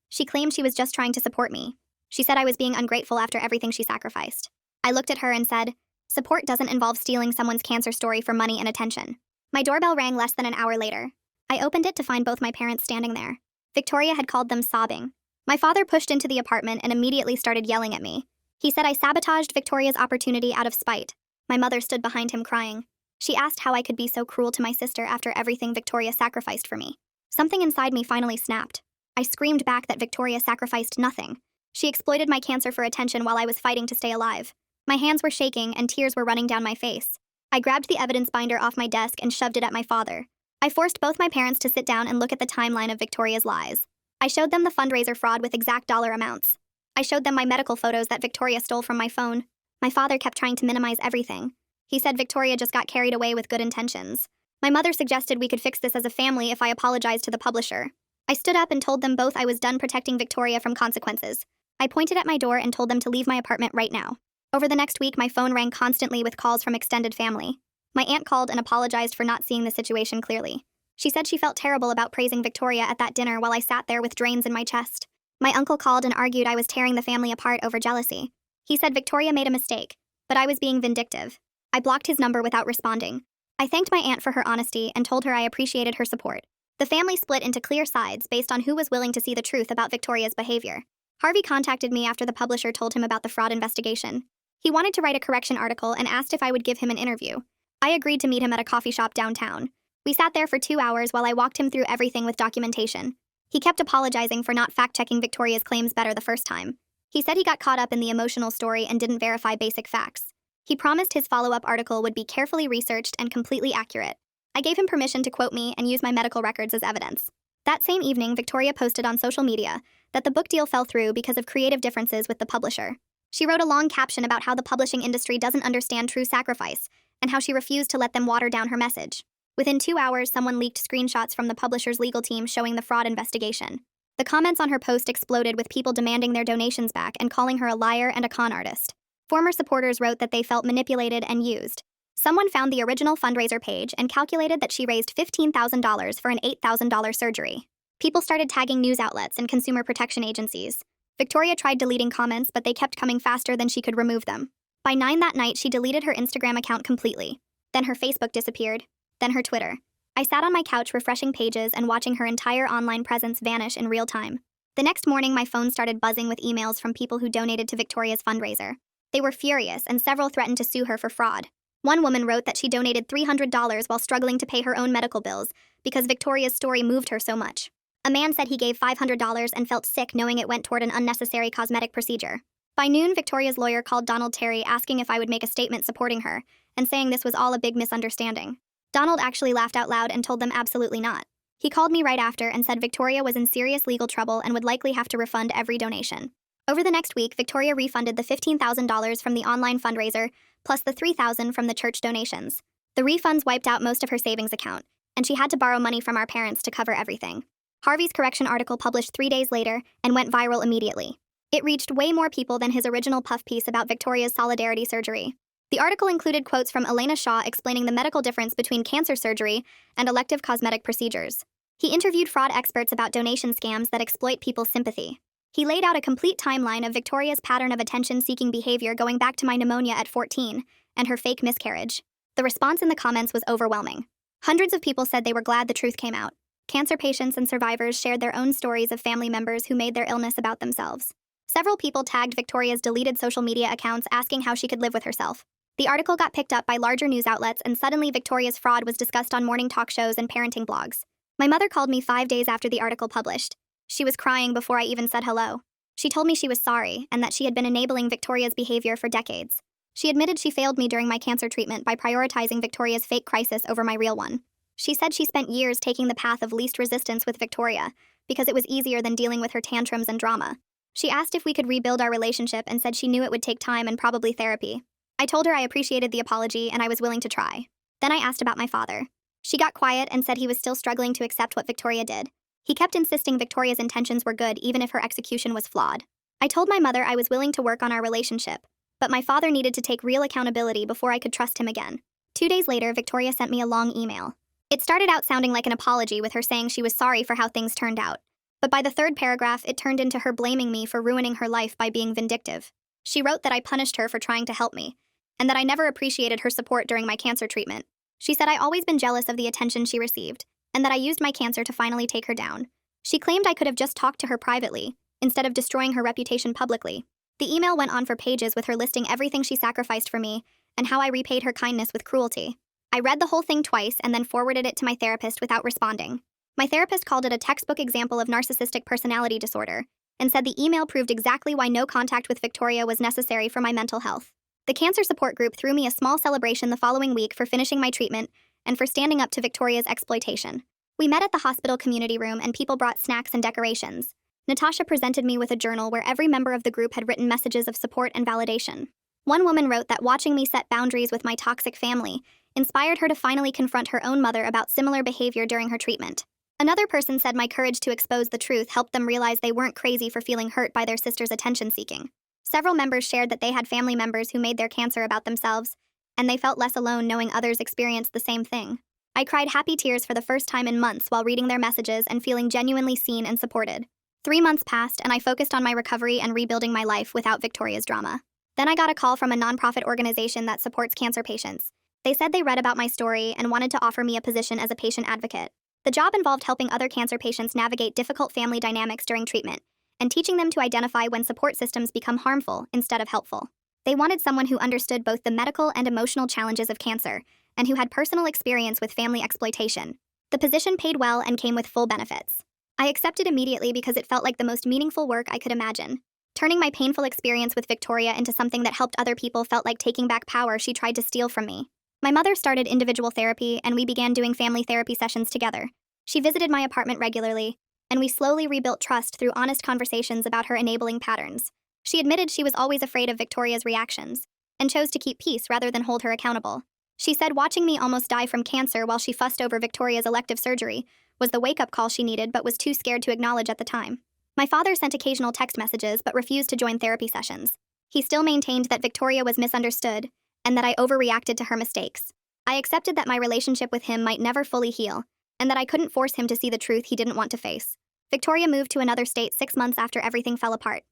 She claimed she was just trying to support me. She said I was being ungrateful after everything she sacrificed. I looked at her and said, "Support doesn't involve stealing someone's cancer story for money and attention." My doorbell rang less than an hour later. I opened it to find both my parents standing there. Victoria had called them sobbing. My father pushed into the apartment and immediately started yelling at me. He said I sabotaged Victoria's opportunity out of spite. My mother stood behind him crying. She asked how I could be so cruel to my sister after everything Victoria sacrificed for me. Something inside me finally snapped. I screamed back that Victoria sacrificed nothing. She exploited my cancer for attention while I was fighting to stay alive. My hands were shaking and tears were running down my face. I grabbed the evidence binder off my desk and shoved it at my father. I forced both my parents to sit down and look at the timeline of Victoria's lies. I showed them the fundraiser fraud with exact dollar amounts. I showed them my medical photos that Victoria stole from my phone. My father kept trying to minimize everything. He said Victoria just got carried away with good intentions. My mother suggested we could fix this as a family if I apologized to the publisher. I stood up and told them both I was done protecting Victoria from consequences. I pointed at my door and told them to leave my apartment right now. Over the next week, my phone rang constantly with calls from extended family. My aunt called and apologized for not seeing the situation clearly. She said she felt terrible about praising Victoria at that dinner while I sat there with drains in my chest. My uncle called and argued I was tearing the family apart over jealousy. He said Victoria made a mistake, but I was being vindictive. I blocked his number without responding. I thanked my aunt for her honesty and told her I appreciated her support. The family split into clear sides based on who was willing to see the truth about Victoria's behavior. Harvey contacted me after the publisher told him about the fraud investigation. He wanted to write a correction article and asked if I would give him an interview. I agreed to meet him at a coffee shop downtown. We sat there for 2 hours while I walked him through everything with documentation. He kept apologizing for not fact-checking Victoria's claims better the first time. He said he got caught up in the emotional story and didn't verify basic facts. He promised his follow-up article would be carefully researched and completely accurate. I gave him permission to quote me and use my medical records as evidence. That same evening, Victoria posted on social media that the book deal fell through because of creative differences with the publisher. She wrote a long caption about how the publishing industry doesn't understand true sacrifice and how she refused to let them water down her message. Within 2 hours, someone leaked screenshots from the publisher's legal team showing the fraud investigation. The comments on her post exploded with people demanding their donations back and calling her a liar and a con artist. Former supporters wrote that they felt manipulated and used. Someone found the original fundraiser page and calculated that she raised $15,000 for an $8,000 surgery. People started tagging news outlets and consumer protection agencies. Victoria tried deleting comments, but they kept coming faster than she could remove them. By 9 that night, she deleted her Instagram account completely. Then her Facebook disappeared. Then her Twitter. I sat on my couch refreshing pages and watching her entire online presence vanish in real time. The next morning, my phone started buzzing with emails from people who donated to Victoria's fundraiser. They were furious, and several threatened to sue her for fraud. One woman wrote that she donated $300 while struggling to pay her own medical bills because Victoria's story moved her so much. A man said he gave $500 and felt sick knowing it went toward an unnecessary cosmetic procedure. By noon, Victoria's lawyer called Donald Terry asking if I would make a statement supporting her and saying this was all a big misunderstanding. Donald actually laughed out loud and told them absolutely not. He called me right after and said Victoria was in serious legal trouble and would likely have to refund every donation. Over the next week, Victoria refunded the $15,000 from the online fundraiser, plus the $3,000 from the church donations. The refunds wiped out most of her savings account, and she had to borrow money from our parents to cover everything. Harvey's correction article published 3 days later and went viral immediately. It reached way more people than his original puff piece about Victoria's solidarity surgery. The article included quotes from Elena Shaw explaining the medical difference between cancer surgery and elective cosmetic procedures. He interviewed fraud experts about donation scams that exploit people's sympathy. He laid out a complete timeline of Victoria's pattern of attention-seeking behavior going back to my pneumonia at 14 and her fake miscarriage. The response in the comments was overwhelming. Hundreds of people said they were glad the truth came out. Cancer patients and survivors shared their own stories of family members who made their illness about themselves. Several people tagged Victoria's deleted social media accounts asking how she could live with herself. The article got picked up by larger news outlets, and suddenly Victoria's fraud was discussed on morning talk shows and parenting blogs. My mother called me 5 days after the article published. She was crying before I even said hello. She told me she was sorry and that she had been enabling Victoria's behavior for decades. She admitted she failed me during my cancer treatment by prioritizing Victoria's fake crisis over my real one. She said she spent years taking the path of least resistance with Victoria because it was easier than dealing with her tantrums and drama. She asked if we could rebuild our relationship and said she knew it would take time and probably therapy. I told her I appreciated the apology and I was willing to try. Then I asked about my father. She got quiet and said he was still struggling to accept what Victoria did. He kept insisting Victoria's intentions were good even if her execution was flawed. I told my mother I was willing to work on our relationship, but my father needed to take real accountability before I could trust him again. 2 days later, Victoria sent me a long email. It started out sounding like an apology with her saying she was sorry for how things turned out. But by the third paragraph, it turned into her blaming me for ruining her life by being vindictive. She wrote that I punished her for trying to help me, and that I never appreciated her support during my cancer treatment. She said I'd always been jealous of the attention she received, and that I used my cancer to finally take her down. She claimed I could have just talked to her privately, instead of destroying her reputation publicly. The email went on for pages with her listing everything she sacrificed for me, and how I repaid her kindness with cruelty. I read the whole thing twice and then forwarded it to my therapist without responding. My therapist called it a textbook example of narcissistic personality disorder, and said the email proved exactly why no contact with Victoria was necessary for my mental health. The cancer support group threw me a small celebration the following week for finishing my treatment and for standing up to Victoria's exploitation. We met at the hospital community room and people brought snacks and decorations. Natasha presented me with a journal where every member of the group had written messages of support and validation. One woman wrote that watching me set boundaries with my toxic family inspired her to finally confront her own mother about similar behavior during her treatment. Another person said my courage to expose the truth helped them realize they weren't crazy for feeling hurt by their sister's attention-seeking. Several members shared that they had family members who made their cancer about themselves, and they felt less alone knowing others experienced the same thing. I cried happy tears for the first time in months while reading their messages and feeling genuinely seen and supported. 3 months passed, and I focused on my recovery and rebuilding my life without Victoria's drama. Then I got a call from a nonprofit organization that supports cancer patients. They said they read about my story and wanted to offer me a position as a patient advocate. The job involved helping other cancer patients navigate difficult family dynamics during treatment, and teaching them to identify when support systems become harmful instead of helpful. They wanted someone who understood both the medical and emotional challenges of cancer, and who had personal experience with family exploitation. The position paid well and came with full benefits. I accepted immediately because it felt like the most meaningful work I could imagine. Turning my painful experience with Victoria into something that helped other people felt like taking back power she tried to steal from me. My mother started individual therapy, and we began doing family therapy sessions together. She visited my apartment regularly, and we slowly rebuilt trust through honest conversations about her enabling patterns. She admitted she was always afraid of Victoria's reactions, and chose to keep peace rather than hold her accountable. She said watching me almost die from cancer while she fussed over Victoria's elective surgery was the wake-up call she needed but was too scared to acknowledge at the time. My father sent occasional text messages but refused to join therapy sessions. He still maintained that Victoria was misunderstood, and that I overreacted to her mistakes. I accepted that my relationship with him might never fully heal, and that I couldn't force him to see the truth he didn't want to face. Victoria moved to another state 6 months after everything fell apart.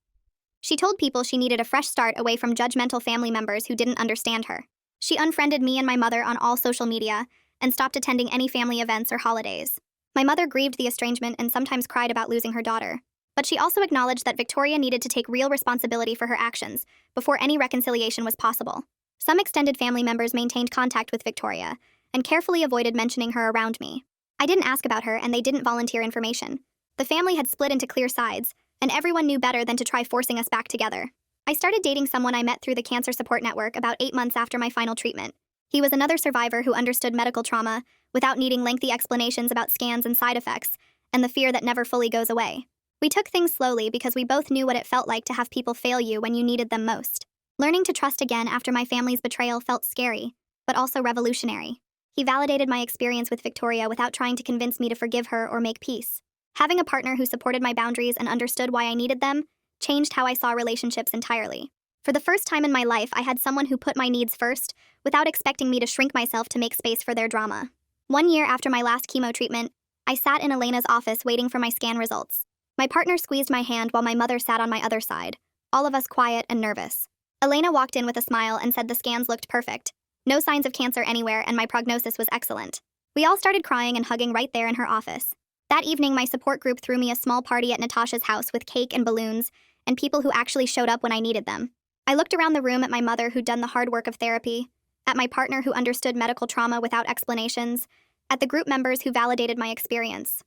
She told people she needed a fresh start away from judgmental family members who didn't understand her. She unfriended me and my mother on all social media, and stopped attending any family events or holidays. My mother grieved the estrangement and sometimes cried about losing her daughter. But she also acknowledged that Victoria needed to take real responsibility for her actions before any reconciliation was possible. Some extended family members maintained contact with Victoria, and carefully avoided mentioning her around me. I didn't ask about her, and they didn't volunteer information. The family had split into clear sides, and everyone knew better than to try forcing us back together. I started dating someone I met through the Cancer Support Network about 8 months after my final treatment. He was another survivor who understood medical trauma without needing lengthy explanations about scans and side effects, and the fear that never fully goes away. We took things slowly because we both knew what it felt like to have people fail you when you needed them most. Learning to trust again after my family's betrayal felt scary, but also revolutionary. He validated my experience with Victoria without trying to convince me to forgive her or make peace. Having a partner who supported my boundaries and understood why I needed them changed how I saw relationships entirely. For the first time in my life, I had someone who put my needs first without expecting me to shrink myself to make space for their drama. 1 year after my last chemo treatment, I sat in Elena's office waiting for my scan results. My partner squeezed my hand while my mother sat on my other side, all of us quiet and nervous. Elena walked in with a smile and said the scans looked perfect. No signs of cancer anywhere, and my prognosis was excellent. We all started crying and hugging right there in her office. That evening, my support group threw me a small party at Natasha's house with cake and balloons, and people who actually showed up when I needed them. I looked around the room at my mother who'd done the hard work of therapy, at my partner who understood medical trauma without explanations, at the group members who validated my experience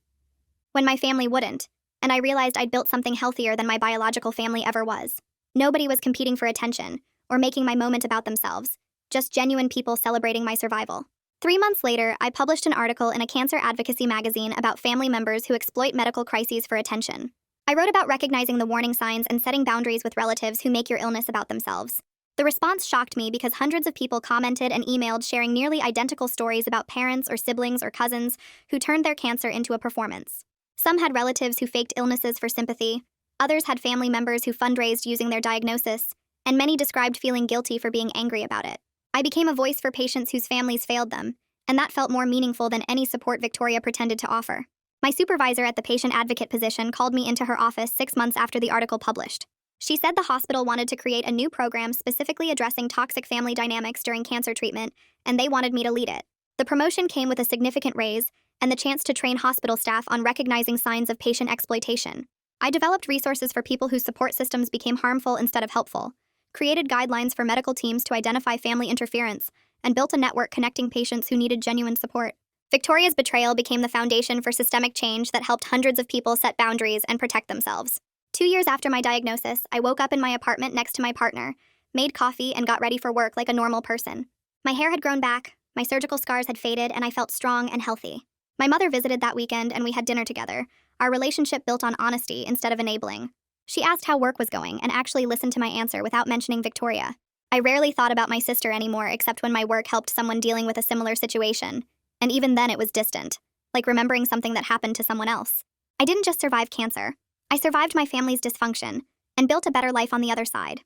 when my family wouldn't, and I realized I'd built something healthier than my biological family ever was. Nobody was competing for attention or making my moment about themselves, just genuine people celebrating my survival. 3 months later, I published an article in a cancer advocacy magazine about family members who exploit medical crises for attention. I wrote about recognizing the warning signs and setting boundaries with relatives who make your illness about themselves. The response shocked me because hundreds of people commented and emailed sharing nearly identical stories about parents or siblings or cousins who turned their cancer into a performance. Some had relatives who faked illnesses for sympathy, others had family members who fundraised using their diagnosis, and many described feeling guilty for being angry about it. I became a voice for patients whose families failed them, and that felt more meaningful than any support Victoria pretended to offer. My supervisor at the patient advocate position called me into her office 6 months after the article published. She said the hospital wanted to create a new program specifically addressing toxic family dynamics during cancer treatment, and they wanted me to lead it. The promotion came with a significant raise and the chance to train hospital staff on recognizing signs of patient exploitation. I developed resources for people whose support systems became harmful instead of helpful, created guidelines for medical teams to identify family interference, and built a network connecting patients who needed genuine support. Victoria's betrayal became the foundation for systemic change that helped hundreds of people set boundaries and protect themselves. 2 years after my diagnosis, I woke up in my apartment next to my partner, made coffee, and got ready for work like a normal person. My hair had grown back, my surgical scars had faded, and I felt strong and healthy. My mother visited that weekend and we had dinner together, our relationship built on honesty instead of enabling. She asked how work was going and actually listened to my answer without mentioning Victoria. I rarely thought about my sister anymore except when my work helped someone dealing with a similar situation, and even then it was distant, like remembering something that happened to someone else. I didn't just survive cancer. I survived my family's dysfunction and built a better life on the other side.